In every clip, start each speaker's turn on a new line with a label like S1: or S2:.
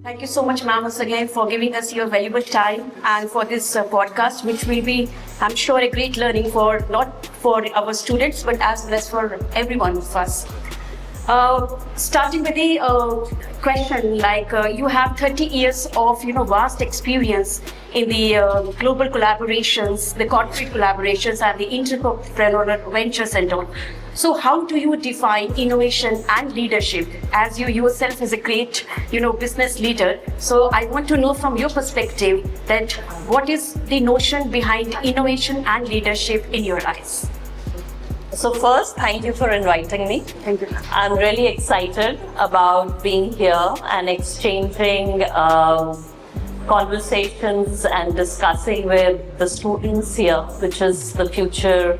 S1: Thank you so much, ma'am, once again for giving us your valuable time and for this podcast, which will be, I'm sure, a great learning for not for our students, but as well as for every one of us. Starting with the question, you have 30 years of vast experience in the global collaborations, the corporate collaborations, and the entrepreneurial ventures and all. So, how do you define innovation and leadership? As you yourself as a great business leader, so I want to know from your perspective that what is the notion behind innovation and leadership in your eyes?
S2: So first, thank you for inviting me.
S1: Thank you.
S2: I'm really excited about being here and exchanging conversations and discussing with the students here, which is the future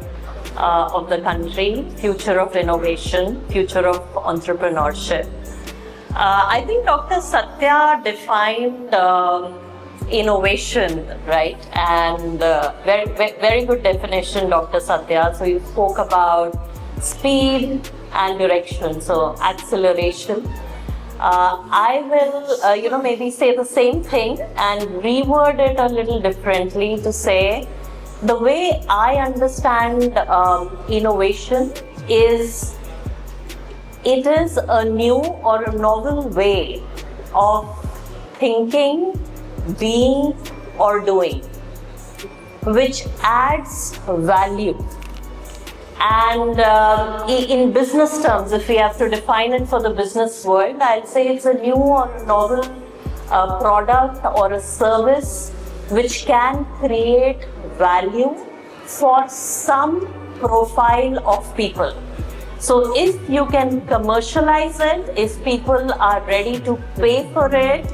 S2: of the country, future of innovation, future of entrepreneurship. I think Dr. Satya defined innovation, right? And very good definition, Dr. Satya. So you spoke about speed and direction, so acceleration. I will, maybe say the same thing and reword it a little differently to say the way I understand innovation is it is a new or a novel way of thinking, being or doing, which adds value. And in business terms, if we have to define it for the business world, I'd say it's a new or a novel product or a service which can create value for some profile of people. So if you can commercialize it, if people are ready to pay for it,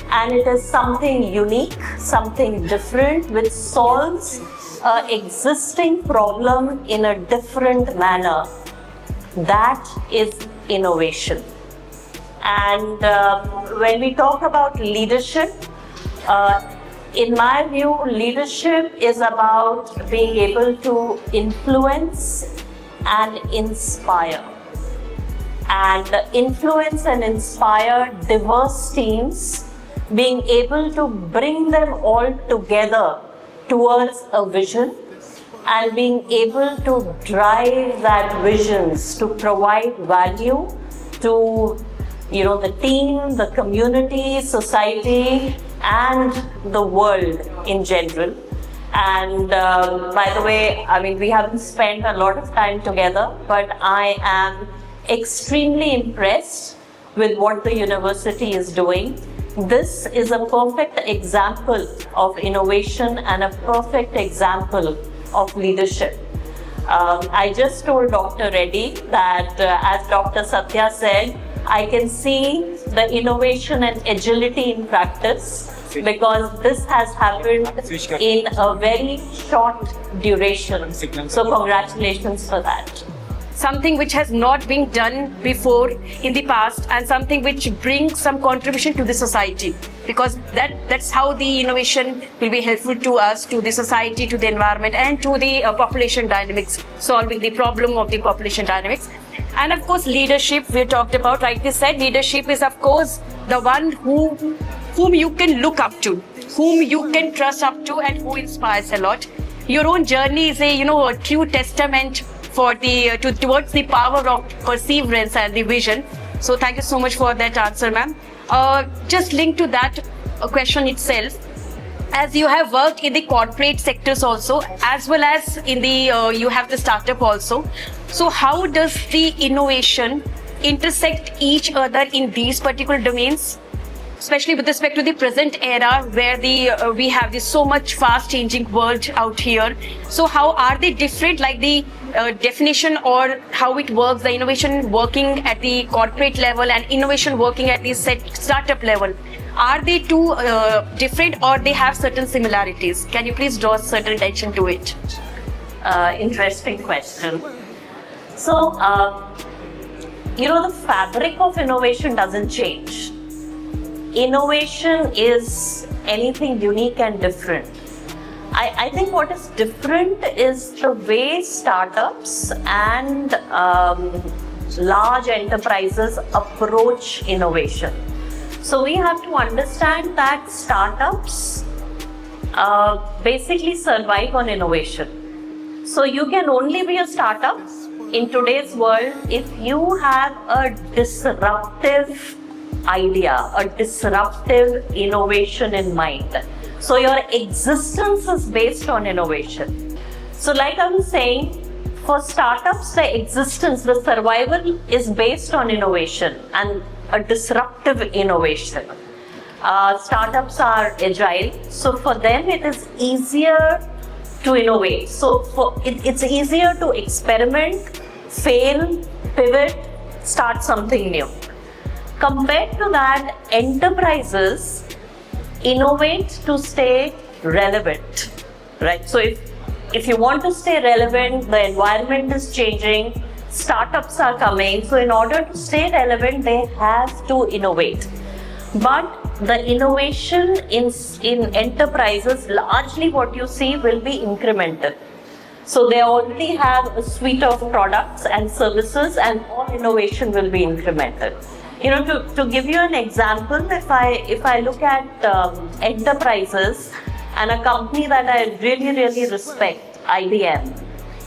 S2: and it is something unique, something different, which solves an existing problem in a different manner, that is innovation. And when we talk about leadership, in my view, leadership is about being able to influence and inspire. And influence and inspire diverse teams, being able to bring them all together towards a vision and being able to drive that visions to provide value to the team, the community, society and the world in general. And by the way, we haven't spent a lot of time together, but I am extremely impressed with what the university is doing. This is a perfect example of innovation and a perfect example of leadership. I just told Dr. Reddy that as Dr. Satya said, I can see the innovation and agility in practice because this has happened in a very short duration. So congratulations for that.
S1: Something which has not been done before in the past and something which brings some contribution to the society, because that's how the innovation will be helpful to us, to the society, to the environment and to the population dynamics, solving the problem of the population dynamics. And of course leadership, we talked about, rightly said, leadership is of course the one whom you can look up to, whom you can trust up to and who inspires a lot. Your own journey is a true testament for towards the power of perseverance and the vision. So thank you so much for that answer, ma'am. Just linked to that question itself, as you have worked in the corporate sectors also, as well as in the you have the startup also. So how does the innovation intersect each other in these particular domains? Especially with respect to the present era where we have this so much fast changing world out here. So how are they different, like the definition or how it works, the innovation working at the corporate level and innovation working at the startup level? Are they two different or they have certain similarities? Can you please draw certain attention to it?
S2: Interesting question. So, the fabric of innovation doesn't change. Innovation is anything unique and different. I think what is different is the way startups and large enterprises approach innovation. So we have to understand that startups basically survive on innovation. So you can only be a startup in today's world if you have a disruptive idea, a disruptive innovation in mind. So your existence is based on innovation. So like I was saying, for startups, the existence, the survival is based on innovation and a disruptive innovation. Startups are agile, so for them it is easier to innovate. So it's easier to experiment, fail, pivot, start something new. Compared to that, enterprises innovate to stay relevant, right? So if you want to stay relevant, the environment is changing, startups are coming. So in order to stay relevant, they have to innovate. But the innovation in enterprises, largely what you see will be incremental. So they already have a suite of products and services, and all innovation will be incremental. You know, to give you an example, if I look at enterprises and a company that I really respect, IBM,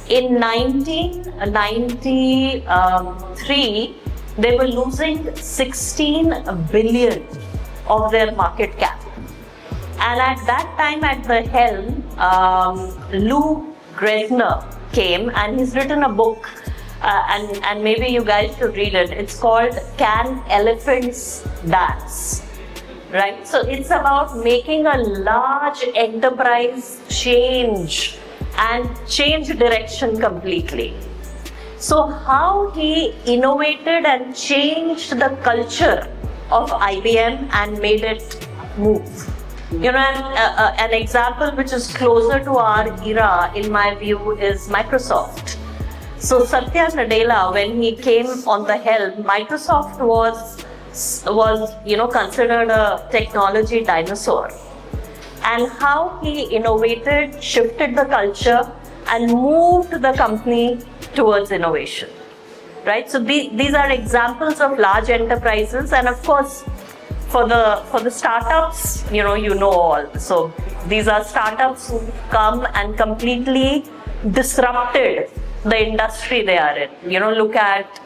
S2: in 1993, they were losing 16 billion of their market cap. And at that time at the helm, Lou Greshner came, and he's written a book, and maybe you guys should read it. It's called Can Elephants Dance? Right? So it's about making a large enterprise change and change direction completely. So how he innovated and changed the culture of IBM and made it move. You know, an example which is closer to our era, in my view, is Microsoft. So Satya Nadella, when he came on the helm, Microsoft was considered a technology dinosaur. And how he innovated, shifted the culture, and moved the company towards innovation. Right? So these are examples of large enterprises, and of course, for the startups, you know all. So these are startups who come and completely disrupted the industry they are in. You know, look at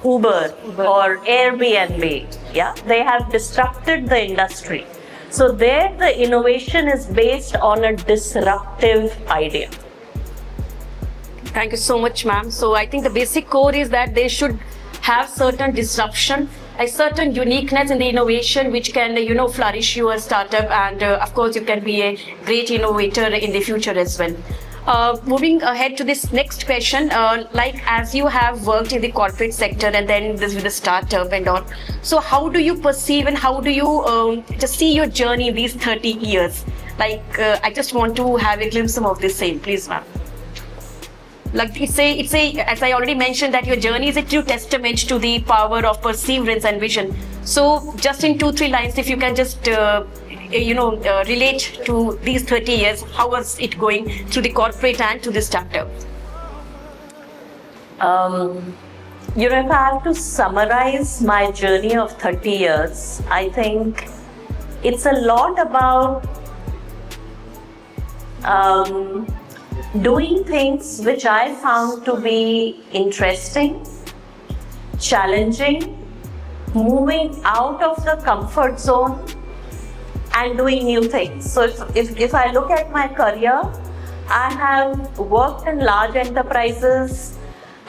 S2: Uber or Airbnb. Yeah, they have disrupted the industry. So there, the innovation is based on a disruptive idea.
S1: Thank you so much, ma'am. So I think the basic core is that they should have certain disruption, a certain uniqueness in the innovation which can, flourish your startup, and of course you can be a great innovator in the future as well. Moving ahead to this next question, like as you have worked in the corporate sector and then this with the startup and all, so how do you perceive and how do you just see your journey in these 30 years? Like I just want to have a glimpse of the same, please, ma'am. Like it's a, as I already mentioned, that your journey is a true testament to the power of perseverance and vision. So just in 2-3 lines, if you can just relate to these 30 years, how was it going through the corporate and to the startup?
S2: If I have to summarize my journey of 30 years, I think it's a lot about doing things which I found to be interesting, challenging, moving out of the comfort zone and doing new things. So if I look at my career, I have worked in large enterprises.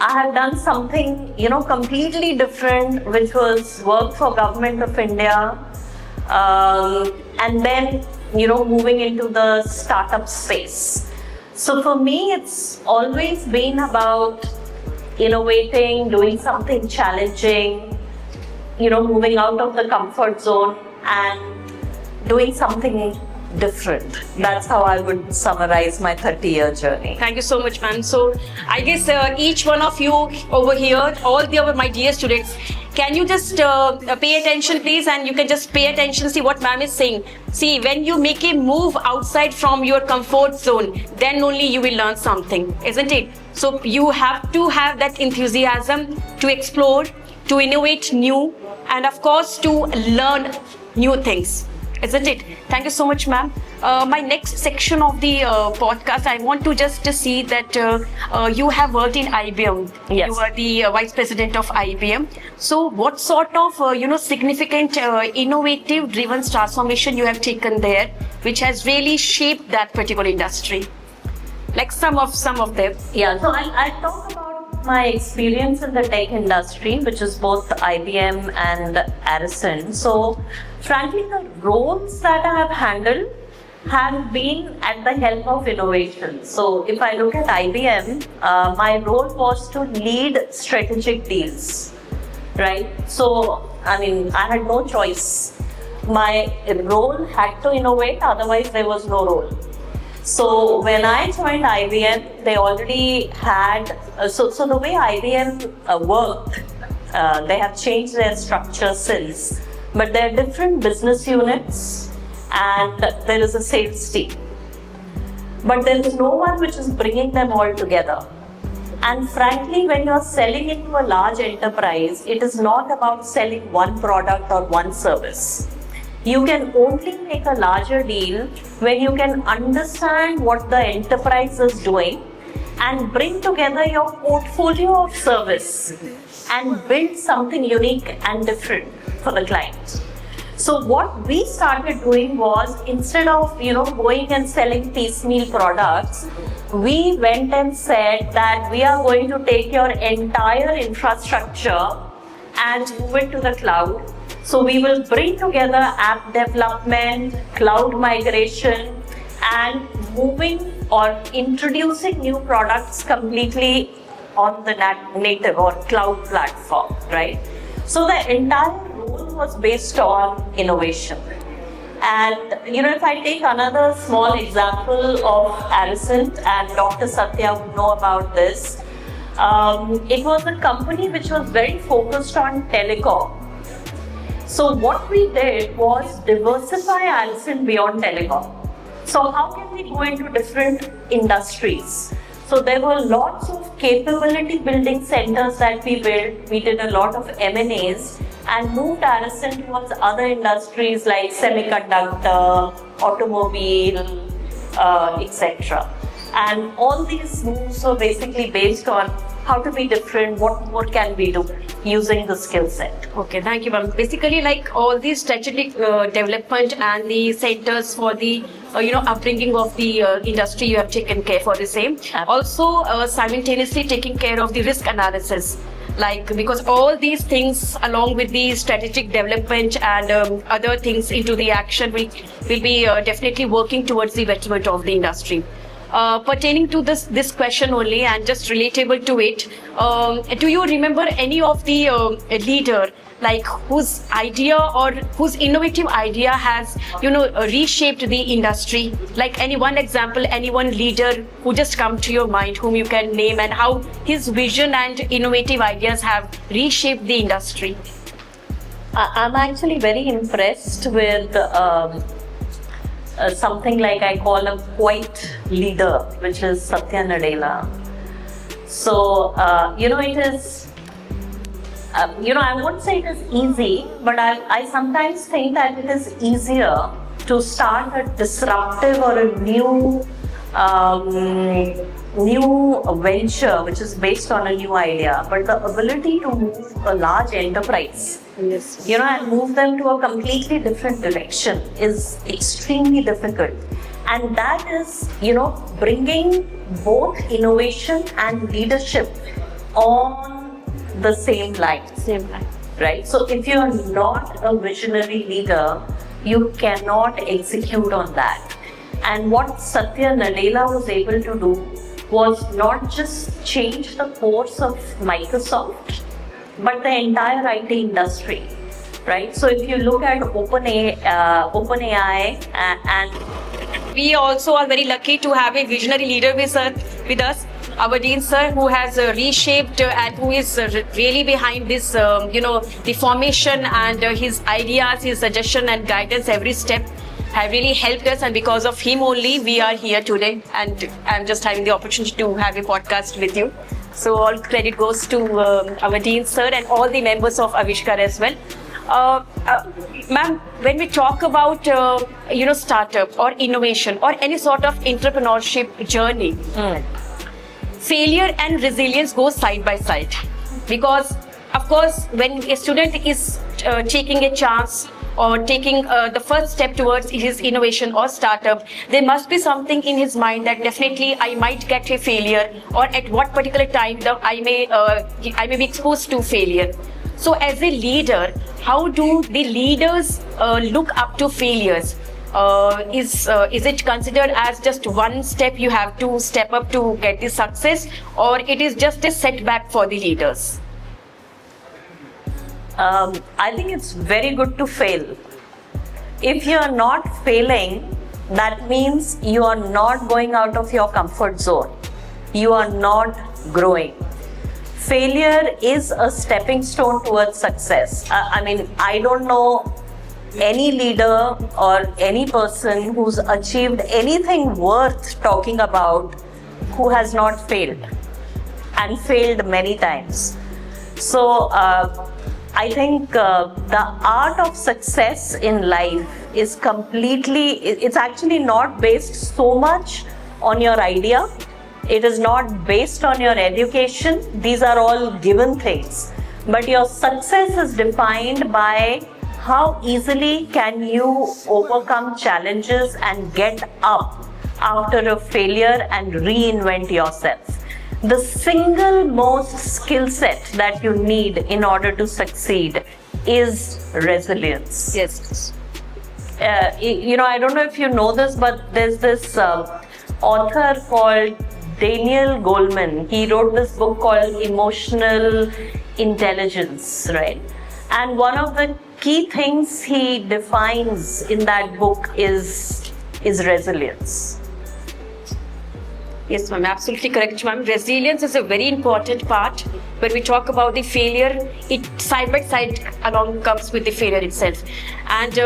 S2: I have done something, completely different, which was work for Government of India, and then, moving into the startup space. So for me, it's always been about innovating, doing something challenging, moving out of the comfort zone and doing something different. That's how I would summarize my 30-year journey.
S1: Thank you so much, ma'am. So I guess each one of you over here, my dear students, can you just pay attention, please? And you can just pay attention, see what ma'am is saying. See, when you make a move outside from your comfort zone, then only you will learn something, isn't it? So you have to have that enthusiasm to explore, to innovate new, and of course to learn new things, isn't it? Thank you so much, ma'am. My next section of the podcast, I want to just to see that you have worked in IBM.
S2: Yes.
S1: You are the vice president of IBM. So, what sort of significant, innovative driven transformation you have taken there, which has really shaped that particular industry? Like some of them.
S2: Yeah, so I'll talk about my experience in the tech industry, which is both IBM and Arison. So, frankly, the roles that I have handled have been at the help of innovation. So, if I look at IBM, my role was to lead strategic deals, right? So, I had no choice. My role had to innovate, otherwise there was no role. So when I joined IBM, they already had, so the way IBM worked, they have changed their structure since, but there are different business units and there is a sales team. But there is no one which is bringing them all together. And frankly, when you're selling into a large enterprise, it is not about selling one product or one service. You can only make a larger deal when you can understand what the enterprise is doing and bring together your portfolio of service and build something unique and different for the client. So what we started doing was, instead of going and selling piecemeal products, we went and said that we are going to take your entire infrastructure and move it to the cloud. So we will bring together app development, cloud migration, and moving or introducing new products completely on the native or cloud platform, right? So the entire role was based on innovation. And if I take another small example of Arison, and Dr. Satya would know about this, it was a company which was very focused on telecom. So what we did was diversify Arison beyond telecom. So how can we go into different industries? So there were lots of capability building centers that we built. We did a lot of M&As and moved Arison towards other industries like semiconductor, automobile, etc. And all these moves were basically based on how to be different, what more can we do using the skill set.
S1: Okay, thank you, ma'am. Basically, like all these strategic development and the centers for the upbringing of the industry, you have taken care for the same. Also, simultaneously taking care of the risk analysis. Like, because all these things along with the strategic development and other things into the action will be definitely working towards the betterment of the industry. Pertaining to this question only and just relatable to it, do you remember any of the leader like whose idea or whose innovative idea has reshaped the industry? Like any one example, any one leader who just come to your mind, whom you can name, and how his vision and innovative ideas have reshaped the industry?
S2: I'm actually very impressed with something like I call a quiet leader, which is Satya Nadella. So, it is, I won't say it is easy, but I sometimes think that it is easier to start a disruptive or a new venture which is based on a new idea. But the ability to move a large enterprise,
S1: Yes.
S2: and move them to a completely different direction is extremely difficult. And that is, bringing both innovation and leadership on the same line. Right? So if you are not a visionary leader, you cannot execute on that. And what Satya Nadella was able to do was not just change the course of Microsoft, but the entire IT industry, right? So if you look at OpenAI, and
S1: we also are very lucky to have a visionary leader with us, our Dean sir, who has reshaped and who is really behind this, the formation, and his ideas, his suggestion and guidance every step have really helped us, and because of him only we are here today, and I'm just having the opportunity to have a podcast with you. So all credit goes to our Dean sir and all the members of Avishkar as well. Ma'am, when we talk about startup or innovation or any sort of entrepreneurship journey, failure and resilience go side by side, because of course when a student is taking a chance or taking the first step towards his innovation or startup, there must be something in his mind that definitely I might get a failure, or at what particular time I may be exposed to failure. So as a leader, how do the leaders look up to failures? Is it considered as just one step you have to step up to get the success, or it is just a setback for the leaders?
S2: I think it's very good to fail. If you are not failing, that means you are not going out of your comfort zone. You are not growing. Failure is a stepping stone towards success. I don't know any leader or any person who's achieved anything worth talking about who has not failed, and failed many times. So I think the art of success in life is it's actually not based so much on your idea. It is not based on your education. These are all given things. But your success is defined by how easily can you overcome challenges and get up after a failure and reinvent yourself. The single most skill set that you need in order to succeed is resilience.
S1: Yes.
S2: I don't know if you know this, but there's this author called Daniel Goleman. He wrote this book called Emotional Intelligence, right? And one of the key things he defines in that book is resilience.
S1: Yes, ma'am, absolutely correct, ma'am. Resilience is a very important part. When we talk about the failure, it side by side along comes with the failure itself. And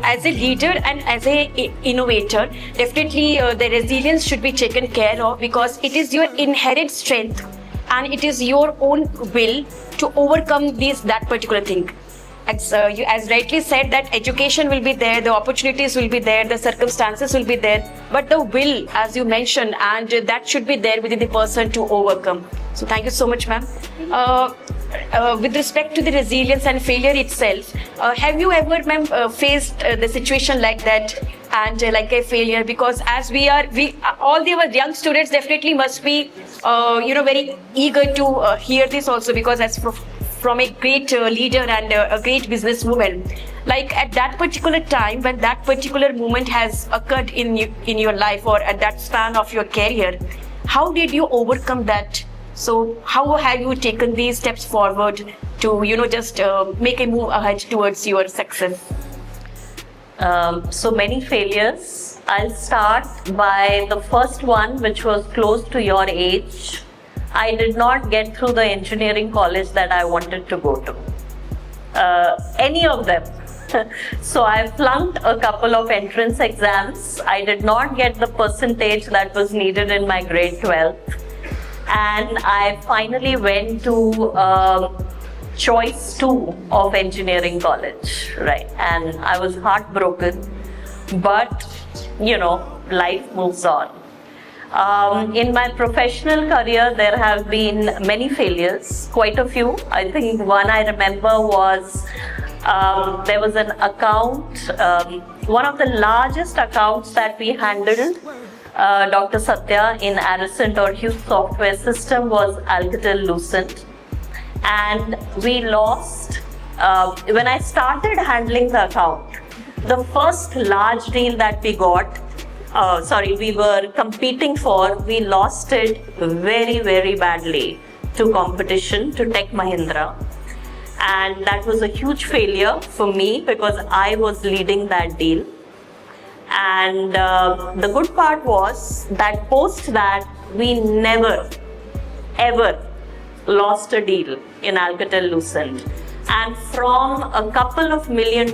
S1: as a leader and as a innovator, definitely the resilience should be taken care of, because it is your inherent strength and it is your own will to overcome that particular thing. You as rightly said, that education will be there, the opportunities will be there, the circumstances will be there, but the will, as you mentioned, and that should be there within the person to overcome. So thank you so much, ma'am. With respect to the resilience and failure itself, have you ever, ma'am, faced the situation like that and like a failure? Because as all the young students definitely must be, very eager to hear this also, because as from a great leader and a great businesswoman, like at that particular time when that particular moment has occurred in your life or at that span of your career, how did you overcome that? So how have you taken these steps forward to just make a move ahead towards your success?
S2: So many failures. I'll start by the first one, which was close to your age. I did not get through the engineering college that I wanted to go to. Any of them. So I flunked a couple of entrance exams. I did not get the percentage that was needed in my grade 12th. And I finally went to choice 2 of engineering college, right? And I was heartbroken, but life moves on. In my professional career, there have been many failures, quite a few. I think one I remember was there was an account, one of the largest accounts that we handled, Dr. Satya, in Aricent or Hughes software system was Alcatel-Lucent. And we lost, when I started handling the account, the first large deal that we got, we were competing for, we lost it very, very badly to competition, to Tech Mahindra. And that was a huge failure for me because I was leading that deal. And the good part was that post that, we never, ever lost a deal in Alcatel-Lucent. And from a couple of $1 million,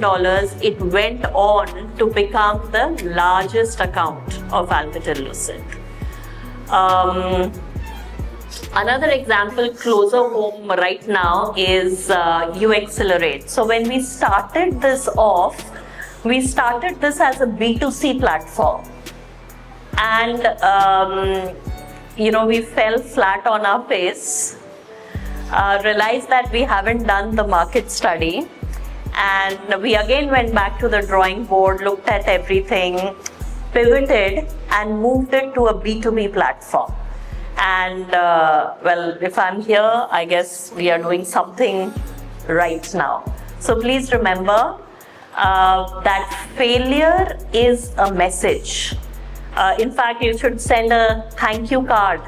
S2: it went on to become the largest account of Alcatel-Lucent. Another example closer home right now is uExcelerate. So when we started this off, we started this as a B2C platform. And, we fell flat on our face, realized that we haven't done the market study. And we again went back to the drawing board, looked at everything, pivoted and moved it to a B2B platform. And if I'm here, I guess we are doing something right now. So please remember that failure is a message. In fact, you should send a thank you card,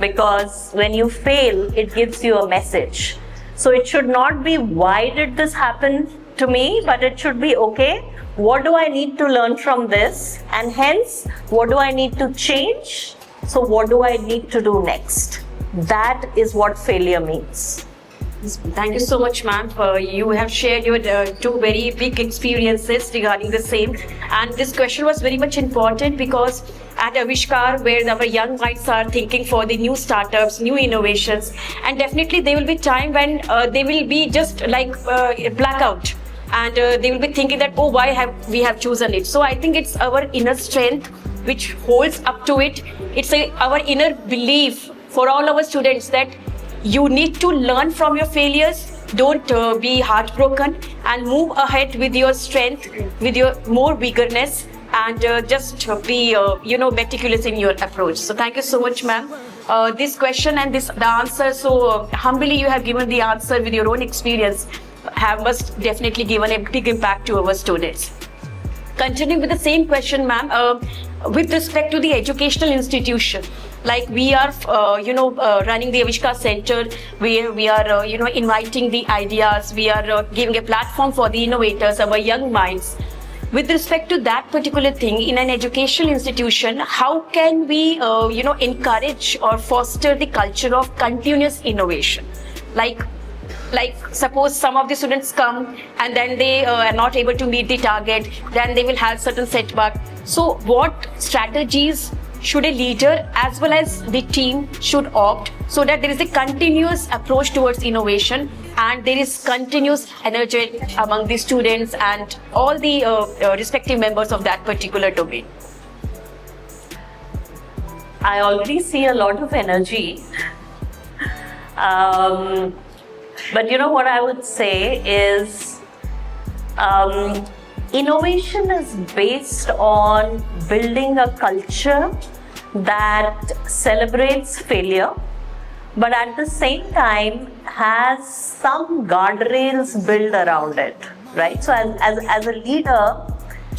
S2: because when you fail, it gives you a message. So it should not be, why did this happen to me? But it should be, okay, what do I need to learn from this? And hence, what do I need to change? So what do I need to do next? That is what failure means.
S1: Thank you so much, ma'am. You have shared your two very big experiences regarding the same. And this question was very much important because at Avishkar, where our young minds are thinking for the new startups, new innovations, and definitely there will be time when they will be just like blackout. And they will be thinking that, oh, why have we chosen it? So I think it's our inner strength which holds up to it. It's our inner belief for all our students that you need to learn from your failures. Don't be heartbroken and move ahead with your strength, with your more vigorness, and just be meticulous in your approach. So thank you so much, ma'am. This question and the answer, so humbly you have given the answer with your own experience, must definitely given a big impact to our students. Continuing with the same question, ma'am, with respect to the educational institution, like we are, running the Avishkar Center, we are, inviting the ideas, we are giving a platform for the innovators, our young minds. With respect to that particular thing, in an educational institution, how can we, encourage or foster the culture of continuous innovation? Like suppose some of the students come and then they are not able to meet the target, then they will have certain setback. So what strategies should a leader as well as the team should opt so that there is a continuous approach towards innovation and there is continuous energy among the students and all the respective members of that particular domain?
S2: I already see a lot of energy. But what I would say is innovation is based on building a culture that celebrates failure, but at the same time has some guardrails built around it, right? So as a leader,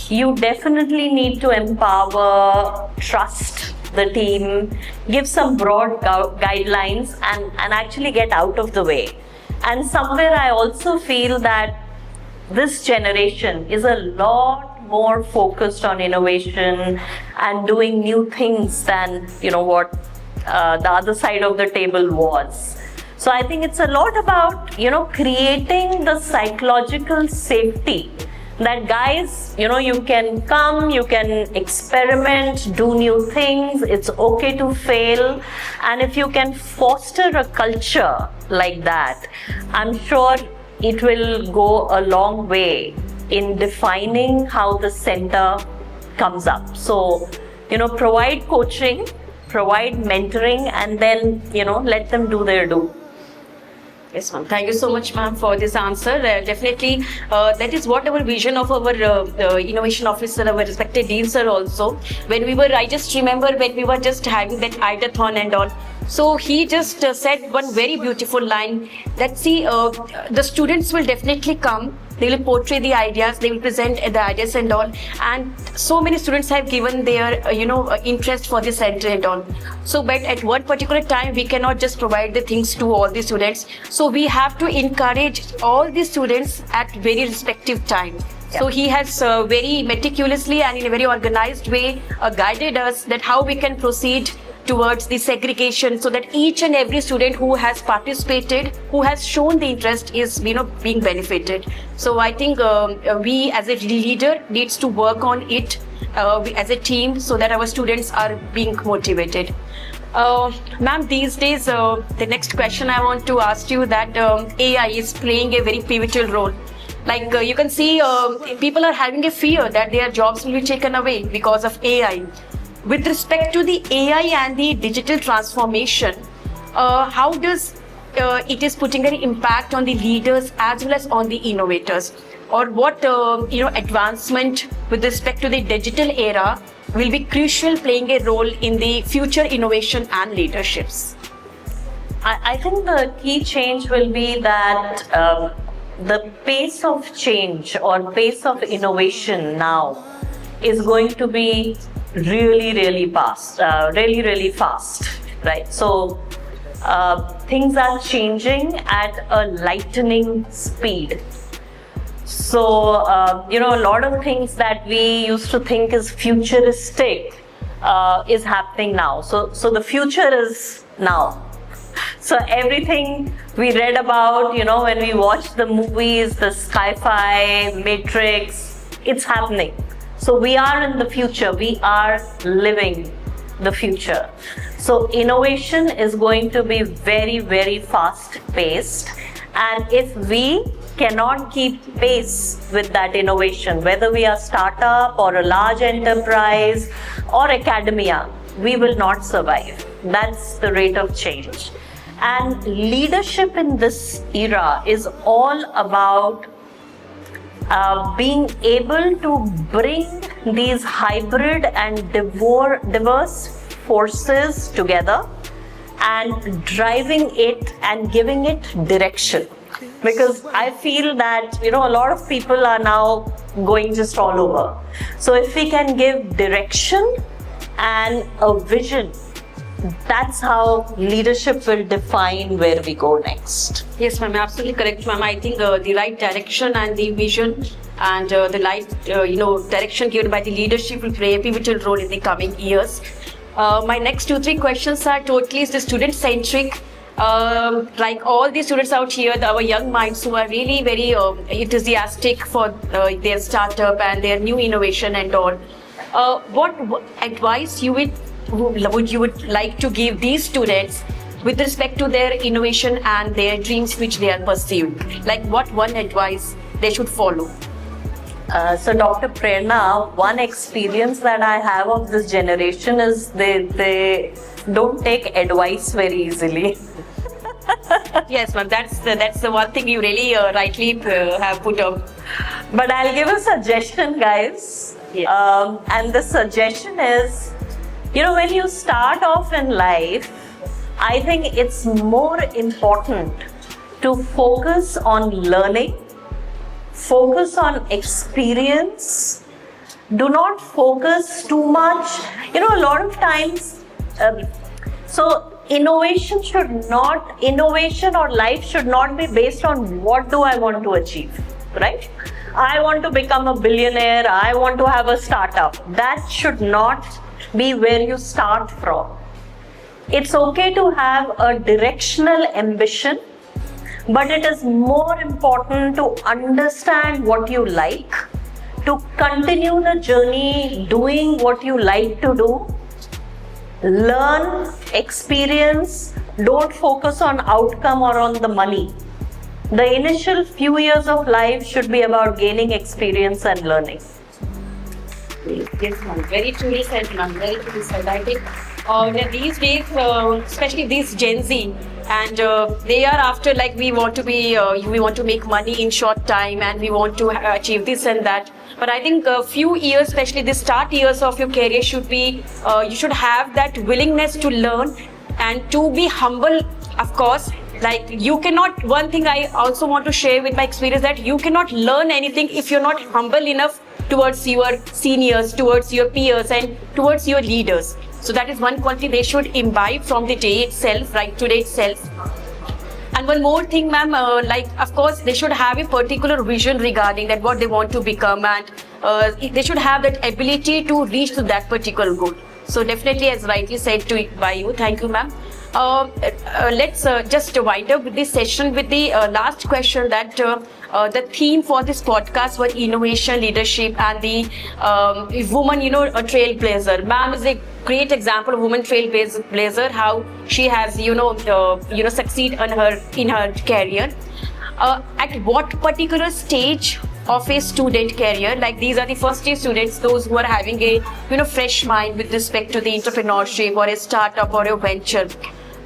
S2: you definitely need to empower, trust the team, give some broad guidelines and actually get out of the way. And somewhere I also feel that this generation is a lot more focused on innovation and doing new things than what the other side of the table was. So I think it's a lot about creating the psychological safety that guys, you can come, you can experiment, do new things, it's okay to fail. And if you can foster a culture like that, I'm sure it will go a long way in defining how the center comes up. So, provide coaching, provide mentoring, and then, let them do their do.
S1: Yes, ma'am. Thank you so much, ma'am, for this answer. Definitely, that is what our vision of our innovation officer, our respected dean sir also. When we were, I just remember when we were just having that ideathon and all. So he just said one very beautiful line that, see, the students will definitely come. They will portray the ideas, they will present the ideas and all. And so many students have given their, interest for the center and all. So, but at one particular time, we cannot just provide the things to all the students. So we have to encourage all the students at very respective time. Yeah. So he has very meticulously and in a very organized way guided us that how we can proceed towards the segregation so that each and every student who has participated, who has shown the interest is, being benefited. So I think we as a leader needs to work on it as a team so that our students are being motivated. Ma'am, these days, the next question I want to ask you that AI is playing a very pivotal role. Like you can see, people are having a fear that their jobs will be taken away because of AI. With respect to the AI and the digital transformation, how does it is putting an impact on the leaders as well as on the innovators? Or what advancement with respect to the digital era will be crucial, playing a role in the future innovation and leaderships?
S2: I think the key change will be that the pace of change or pace of innovation now is going to be really fast, really fast, right? So things are changing at a lightning speed. So, a lot of things that we used to think is futuristic is happening now. So the future is now. So everything we read about, when we watch the movies, the sci-fi, Matrix, it's happening. So we are in the future. We are living the future. So innovation is going to be very fast paced. And if we cannot keep pace with that innovation, whether we are startup or a large enterprise or academia, we will not survive. That's the rate of change. And leadership in this era is all about being able to bring these hybrid and diverse forces together and driving it and giving it direction. Because I feel that, a lot of people are now going just all over. So if we can give direction and a vision, that's how leadership will define where we go next.
S1: Yes, ma'am, absolutely correct, ma'am. I think the right direction and the vision and the right, direction given by the leadership will play a pivotal role in the coming years. My next 2-3 questions are totally student-centric. Like all the students out here, our young minds who are really very enthusiastic for their startup and their new innovation and all. What advice would you like to give these students with respect to their innovation and their dreams which they are pursuing? Like what one advice they should follow?
S2: So Dr. Prerna, one experience that I have of this generation is they don't take advice very easily.
S1: Yes, ma'am, that's the one thing you really rightly have put up.
S2: But I'll give a suggestion, guys.
S1: Yes.
S2: And the suggestion is, when you start off in life, I think it's more important to focus on learning, focus on experience. Do not focus too much. A lot of times, so innovation or life should not be based on what do I want to achieve, right? I want to become a billionaire, I want to have a startup. That should not be where you start from. It's okay to have a directional ambition, but it is more important to understand what you like, to continue the journey doing what you like to do, learn, experience, don't focus on outcome or on the money. The initial few years of life should be about gaining experience and learning.
S1: Yes, ma'am. Very truly said, ma'am. Very truly said. I think these days, especially these Gen Z, and they are after like we want to make money in short time, and we want to achieve this and that. But I think a few years, especially the start years of your career, should be you should have that willingness to learn and to be humble. Of course, like you cannot. One thing I also want to share with my experience that you cannot learn anything if you're not humble enough towards your seniors, towards your peers, and towards your leaders. So that is one quality they should imbibe from the day itself, right today itself. And one more thing, ma'am, of course, they should have a particular vision regarding that what they want to become, and they should have that ability to reach to that particular goal. So definitely, as rightly said by you, thank you, ma'am. Let's just wind up with this session with the last question that the theme for this podcast was innovation, leadership, and the woman, a trailblazer. Ma'am is a great example of woman trailblazer, how she has, succeed in her career. At what particular stage of a student career, like these are the first year students, those who are having a fresh mind with respect to the entrepreneurship or a startup or a venture.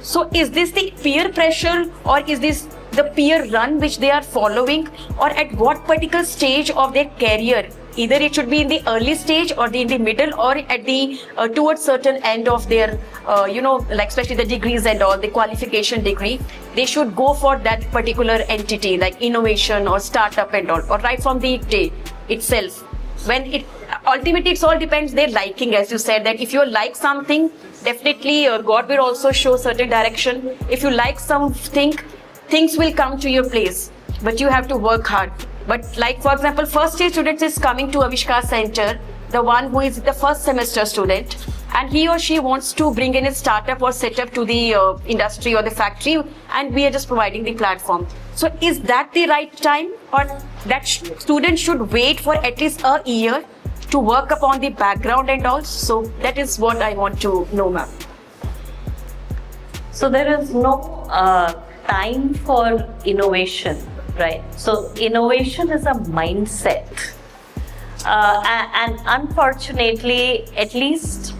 S1: So is this the peer pressure, or is this the peer run which they are following, or at what particular stage of their career? Either it should be in the early stage or in the middle, or at the towards certain end of their like especially the degrees and all, the qualification degree, they should go for that particular entity like innovation or startup and all, or right from the day itself. When it ultimately, it all depends their liking, as you said, that if you like something, definitely God will also show certain direction. If you like something, things will come to your place, but you have to work hard. But like, for example, first year students is coming to Avishkar Center, the one who is the first semester student, and he or she wants to bring in a startup or set up to the industry or the factory, and we are just providing the platform. So is that the right time, or that student should wait for at least a year to work upon the background and all? So that is what I want to know, ma'am.
S2: So there is no time for innovation, right? So innovation is a mindset. And unfortunately, at least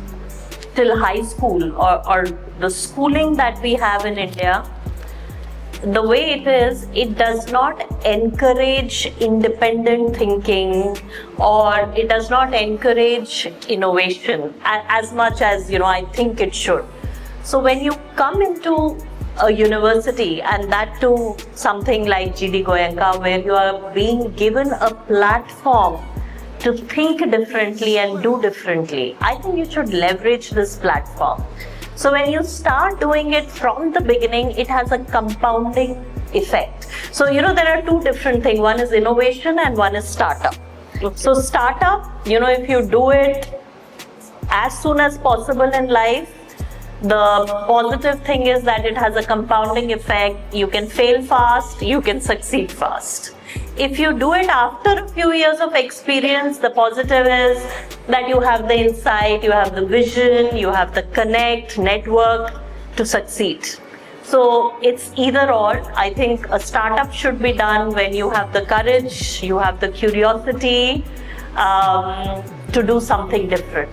S2: till high school or the schooling that we have in India, the way it is, it does not encourage independent thinking, or it does not encourage innovation as much as I think it should. So when you come into a university, and that too something like GD Goenka, where you are being given a platform to think differently and do differently, I think you should leverage this platform. So when you start doing it from the beginning, it has a compounding effect. So there are two different things. One is innovation and one is startup. So startup, if you do it as soon as possible in life, the positive thing is that it has a compounding effect. You can fail fast, you can succeed fast. If you do it after a few years of experience, the positive is that you have the insight, you have the vision, you have the connect, network to succeed. So it's either or. I think a startup should be done when you have the courage, you have the curiosity to do something different.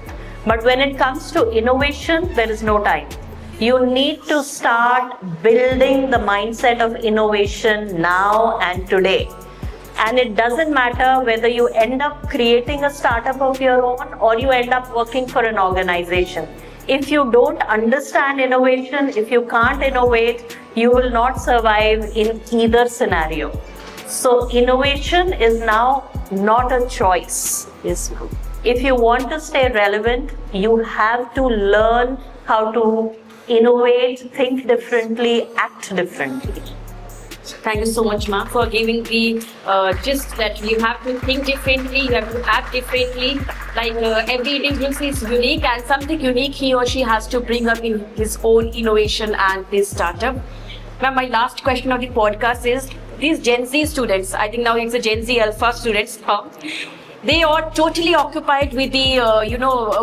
S2: But when it comes to innovation, there is no time. You need to start building the mindset of innovation now and today. And it doesn't matter whether you end up creating a startup of your own or you end up working for an organization. If you don't understand innovation, if you can't innovate, you will not survive in either scenario. So innovation is now not a choice. If you want to stay relevant, you have to learn how to innovate, think differently, act differently.
S1: Thank you so much, ma'am, for giving the gist that you have to think differently, you have to act differently. Like every individual is unique, and something unique he or she has to bring up in his own innovation and his startup. Ma'am, my last question of the podcast is, these Gen Z students, I think now it's a Gen Z Alpha students, they are totally occupied with the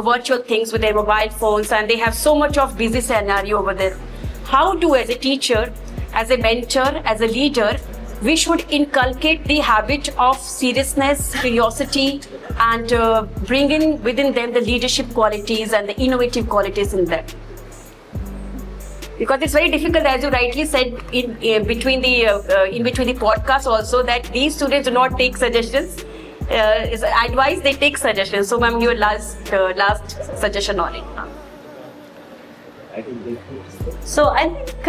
S1: virtual things with their mobile phones, and they have so much of busy scenario over there. How do, as a teacher, as a mentor, as a leader, we should inculcate the habit of seriousness, curiosity, and bring in within them the leadership qualities and the innovative qualities in them? Because it's very difficult, as you rightly said, in between the podcast also, that these students do not take suggestions. Is advice, they take suggestions. So, ma'am, your last suggestion on it.
S2: So I think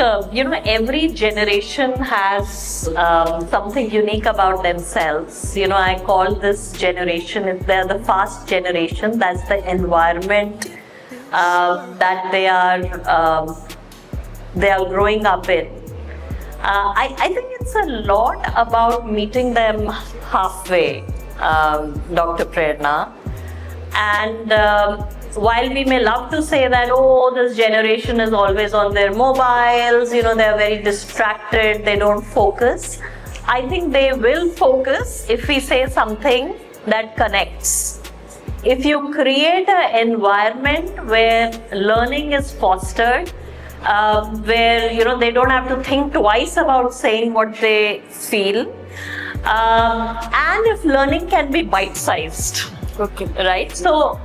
S2: every generation has something unique about themselves. I call this generation, they're the fast generation. That's the environment that they are growing up in. I think it's a lot about meeting them halfway, Dr. Prerna. And while we may love to say that, oh, this generation is always on their mobiles, they're very distracted, they don't focus. I think they will focus if we say something that connects. If you create an environment where learning is fostered, where they don't have to think twice about saying what they feel, and if learning can be bite-sized,
S1: Okay.
S2: right? So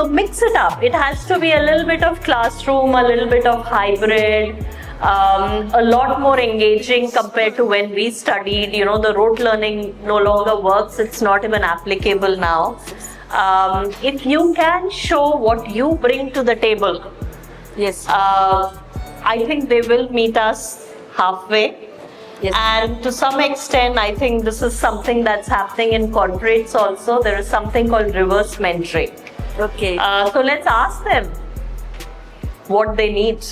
S2: mix it up. It has to be a little bit of classroom, a little bit of hybrid, a lot more engaging compared to when we studied. The rote learning no longer works. It's not even applicable now. If you can show what you bring to the table,
S1: Yes.
S2: I think they will meet us halfway.
S1: Yes.
S2: And to some extent, I think this is something that's happening in corporates also. There is something called reverse mentoring.
S1: Okay.
S2: So let's ask them what they need.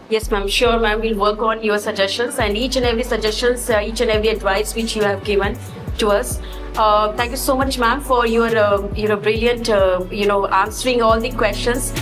S1: Yes, ma'am. Sure, ma'am. We'll work on your suggestions and each and every suggestions, each and every advice which you have given to us. Thank you so much, ma'am, for your brilliant, answering all the questions.